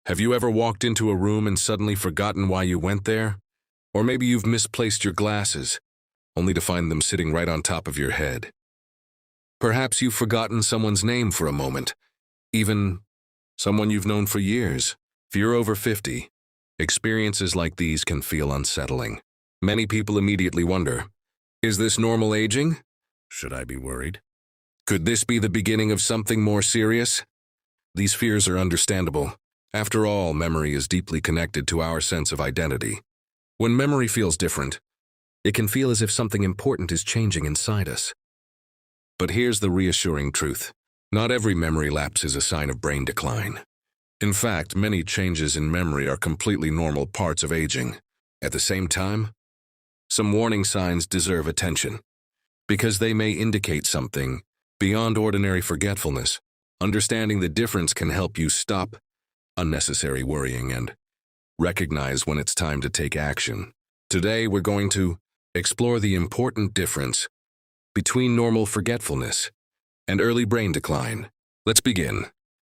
Have you ever walked into a room and suddenly forgotten why you went there? Or maybe you've misplaced your glasses, only to find them sitting right on top of your head. Perhaps you've forgotten someone's name for a moment, even someone you've known for years. If you're over 50, experiences like these can feel unsettling. Many people immediately wonder, is this normal aging? Should I be worried? Could this be the beginning of something more serious? These fears are understandable. After all, memory is deeply connected to our sense of identity. When memory feels different, it can feel as if something important is changing inside us. But here's the reassuring truth. Not every memory lapse is a sign of brain decline. In fact, many changes in memory are completely normal parts of aging. At the same time, some warning signs deserve attention, because they may indicate something beyond ordinary forgetfulness. Understanding the difference can help you stop unnecessary worrying and recognize when it's time to take action. Today, we're going to explore the important difference between normal forgetfulness and early brain decline. Let's begin.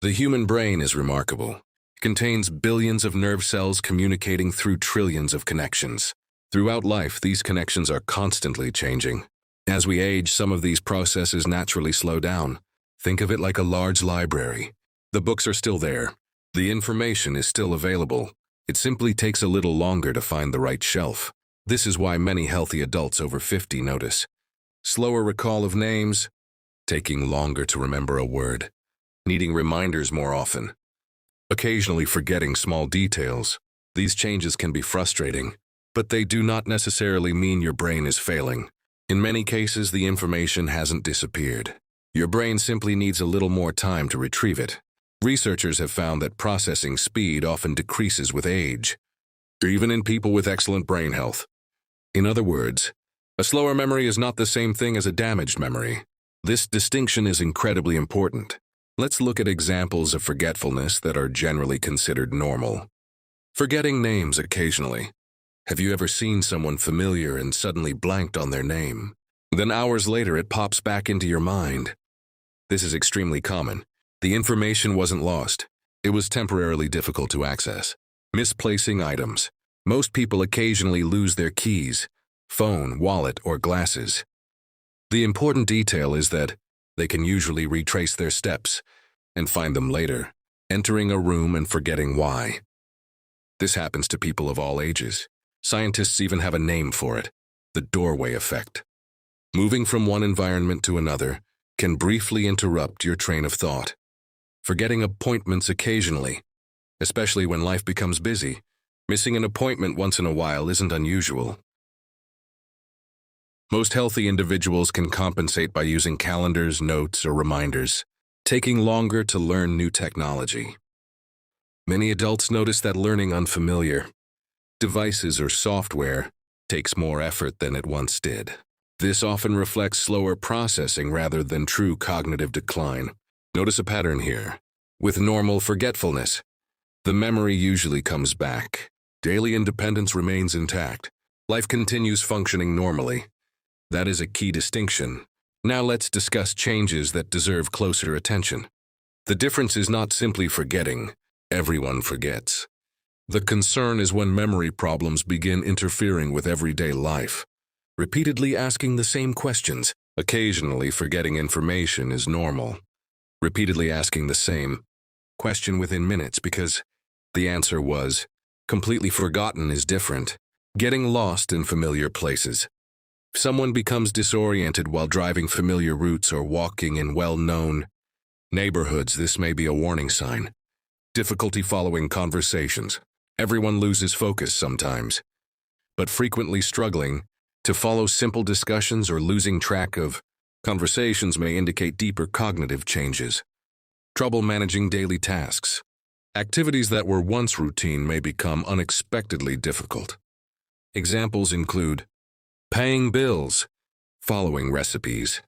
The human brain is remarkable. It contains billions of nerve cells communicating through trillions of connections. Throughout life, these connections are constantly changing. As we age, some of these processes naturally slow down. Think of it like a large library. The books are still there. The information is still available. It simply takes a little longer to find the right shelf. This is why many healthy adults over 50 notice slower recall of names, taking longer to remember a word, needing reminders more often, occasionally forgetting small details. These changes can be frustrating, but they do not necessarily mean your brain is failing. In many cases, the information hasn't disappeared. Your brain simply needs a little more time to retrieve it. Researchers have found that processing speed often decreases with age, even in people with excellent brain health. In other words, a slower memory is not the same thing as a damaged memory. This distinction is incredibly important. Let's look at examples of forgetfulness that are generally considered normal. Forgetting names occasionally. Have you ever seen someone familiar and suddenly blanked on their name? Then hours later it pops back into your mind. This is extremely common. The information wasn't lost. It was temporarily difficult to access. Misplacing items. Most people occasionally lose their keys, phone, wallet, or glasses. The important detail is that they can usually retrace their steps and find them later, entering a room and forgetting why. This happens to people of all ages. Scientists even have a name for it, the doorway effect. Moving from one environment to another can briefly interrupt your train of thought. Forgetting appointments occasionally, especially when life becomes busy. Missing an appointment once in a while isn't unusual. Most healthy individuals can compensate by using calendars, notes, or reminders, taking longer to learn new technology. Many adults notice that learning unfamiliar devices or software takes more effort than it once did. This often reflects slower processing rather than true cognitive decline. Notice a pattern here. With normal forgetfulness, the memory usually comes back. Daily independence remains intact. Life continues functioning normally. That is a key distinction. Now let's discuss changes that deserve closer attention. The difference is not simply forgetting. Everyone forgets. The concern is when memory problems begin interfering with everyday life. Repeatedly asking the same questions. Occasionally forgetting information is normal. Repeatedly asking the same question within minutes because the answer was completely forgotten is different. Getting lost in familiar places. If someone becomes disoriented while driving familiar routes or walking in well-known neighborhoods, this may be a warning sign. Difficulty following conversations. Everyone loses focus sometimes, but frequently struggling to follow simple discussions or losing track of conversations may indicate deeper cognitive changes. Trouble managing daily tasks. Activities that were once routine may become unexpectedly difficult. Examples include paying bills, following recipes,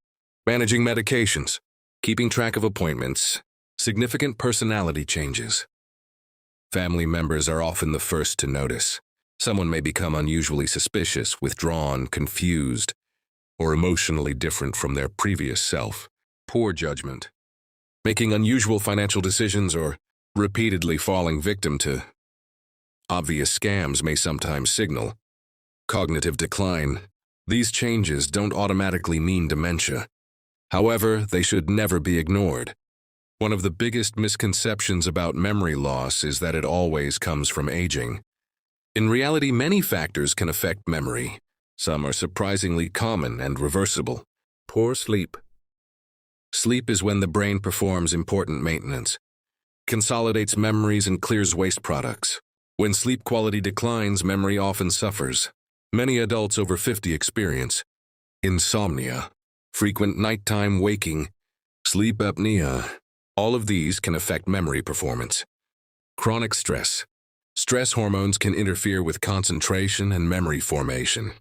managing medications, keeping track of appointments, significant personality changes. Family members are often the first to notice. Someone may become unusually suspicious, withdrawn, confused, or emotionally different from their previous self. Poor judgment. Making unusual financial decisions or Repeatedly falling victim to obvious scams may sometimes signal cognitive decline. These changes don't automatically mean dementia. However, they should never be ignored. One of the biggest misconceptions about memory loss is that it always comes from aging. In reality, many factors can affect memory. Some are surprisingly common and reversible. Poor sleep. Sleep is when the brain performs important maintenance, consolidates memories, and clears waste products. When sleep quality declines, memory often suffers. Many adults over 50 experience insomnia, frequent nighttime waking, sleep apnea. All of these can affect memory performance. Chronic stress. Stress hormones can interfere with concentration and memory formation.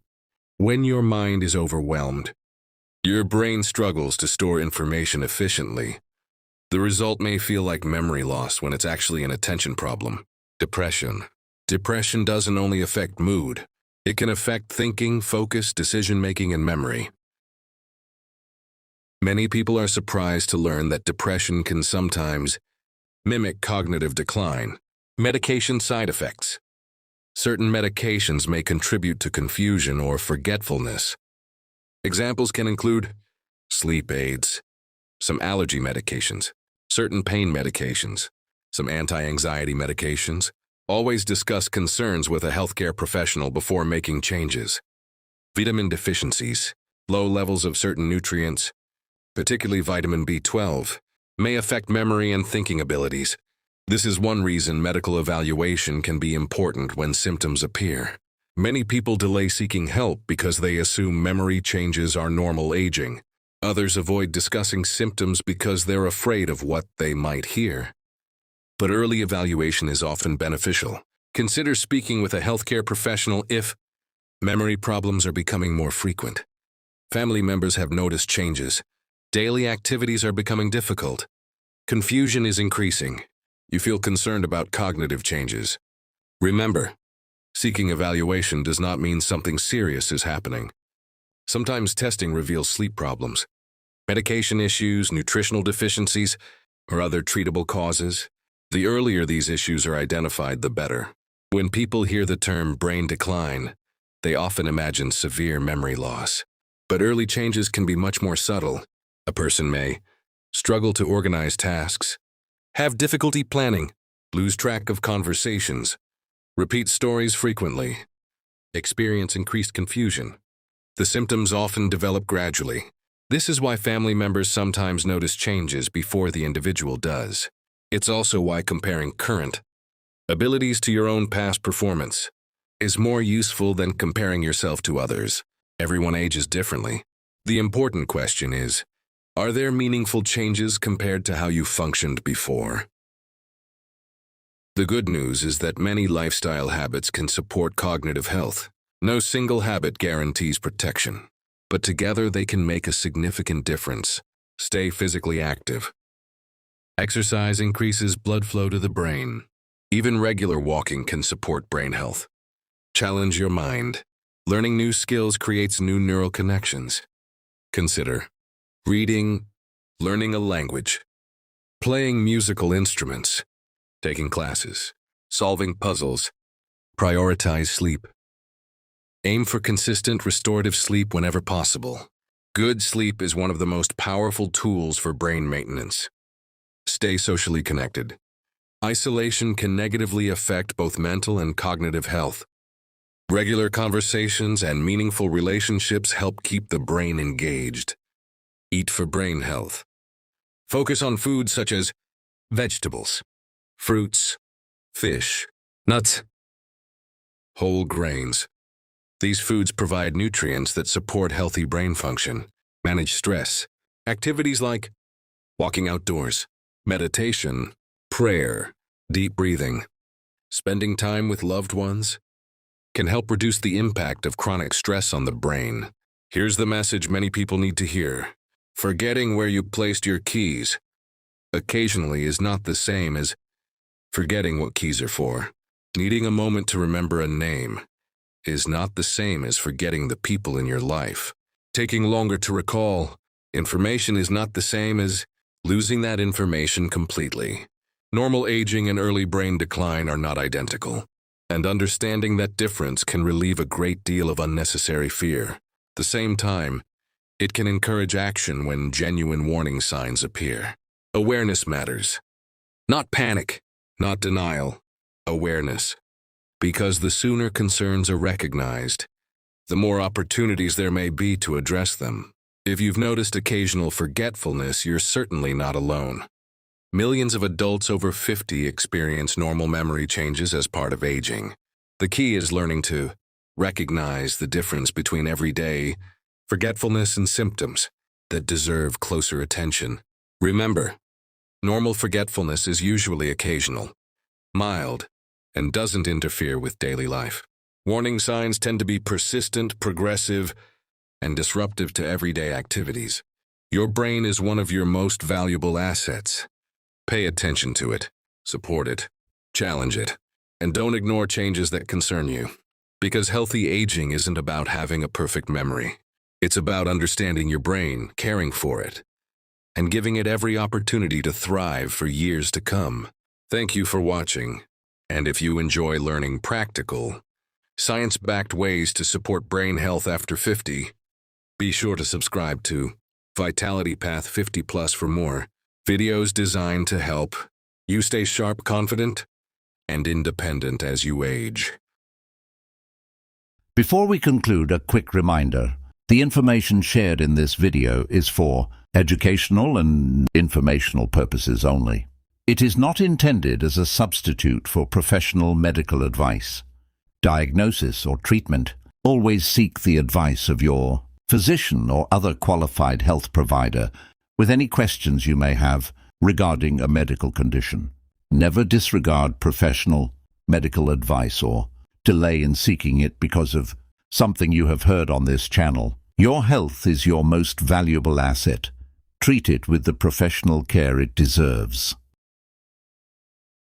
When your mind is overwhelmed, your brain struggles to store information efficiently. The result may feel like memory loss when it's actually an attention problem. Depression. Depression doesn't only affect mood. It can affect thinking, focus, decision-making, and memory. Many people are surprised to learn that depression can sometimes mimic cognitive decline. Medication side effects. Certain medications may contribute to confusion or forgetfulness. Examples can include sleep aids, some allergy medications, certain pain medications, some anti-anxiety medications. Always discuss concerns with a healthcare professional before making changes. Vitamin deficiencies, low levels of certain nutrients, particularly vitamin B12, may affect memory and thinking abilities. This is one reason medical evaluation can be important when symptoms appear. Many people delay seeking help because they assume memory changes are normal aging. Others avoid discussing symptoms because they're afraid of what they might hear. But early evaluation is often beneficial. Consider speaking with a healthcare professional if memory problems are becoming more frequent. Family members have noticed changes. Daily activities are becoming difficult. Confusion is increasing. You feel concerned about cognitive changes. Remember, seeking evaluation does not mean something serious is happening. Sometimes testing reveals sleep problems, medication issues, nutritional deficiencies, or other treatable causes. The earlier these issues are identified, the better. When people hear the term brain decline, they often imagine severe memory loss. But early changes can be much more subtle. A person may struggle to organize tasks, have difficulty planning, lose track of conversations, repeat stories frequently, experience increased confusion. The symptoms often develop gradually. This is why family members sometimes notice changes before the individual does. It's also why comparing current abilities to your own past performance is more useful than comparing yourself to others. Everyone ages differently. The important question is, are there meaningful changes compared to how you functioned before? The good news is that many lifestyle habits can support cognitive health. No single habit guarantees protection, but together they can make a significant difference. Stay physically active. Exercise increases blood flow to the brain. Even regular walking can support brain health. Challenge your mind. Learning new skills creates new neural connections. Consider reading, learning a language, playing musical instruments, taking classes, solving puzzles. Prioritize sleep. Aim for consistent restorative sleep whenever possible. Good sleep is one of the most powerful tools for brain maintenance. Stay socially connected. Isolation can negatively affect both mental and cognitive health. Regular conversations and meaningful relationships help keep the brain engaged. Eat for brain health. Focus on foods such as vegetables, fruits, fish, nuts, whole grains. These foods provide nutrients that support healthy brain function, manage stress. Activities like walking outdoors, meditation, prayer, deep breathing, spending time with loved ones can help reduce the impact of chronic stress on the brain. Here's the message many people need to hear. Forgetting where you placed your keys occasionally is not the same as forgetting what keys are for. Needing a moment to remember a name is not the same as forgetting the people in your life. Taking longer to recall information is not the same as losing that information completely. Normal aging and early brain decline are not identical, and understanding that difference can relieve a great deal of unnecessary fear. At the same time, it can encourage action when genuine warning signs appear. Awareness matters. Not panic, not denial, awareness. Because the sooner concerns are recognized, the more opportunities there may be to address them. If you've noticed occasional forgetfulness, you're certainly not alone. Millions of adults over 50 experience normal memory changes as part of aging. The key is learning to recognize the difference between everyday forgetfulness and symptoms that deserve closer attention. Remember, normal forgetfulness is usually occasional, mild, and doesn't interfere with daily life. Warning signs tend to be persistent, progressive, and disruptive to everyday activities. Your brain is one of your most valuable assets. Pay attention to it, support it, challenge it, and don't ignore changes that concern you. Because healthy aging isn't about having a perfect memory. It's about understanding your brain, caring for it, and giving it every opportunity to thrive for years to come. Thank you for watching, and if you enjoy learning practical, science-backed ways to support brain health after 50, be sure to subscribe to Vitality Path 50 Plus for more videos designed to help you stay sharp, confident, and independent as you age. Before we conclude, a quick reminder. The information shared in this video is for educational and informational purposes only. It is not intended as a substitute for professional medical advice, diagnosis, or treatment. Always seek the advice of your physician or other qualified health provider with any questions you may have regarding a medical condition. Never disregard professional medical advice or delay in seeking it because of something you have heard on this channel. Your health is your most valuable asset. Treat it with the professional care it deserves.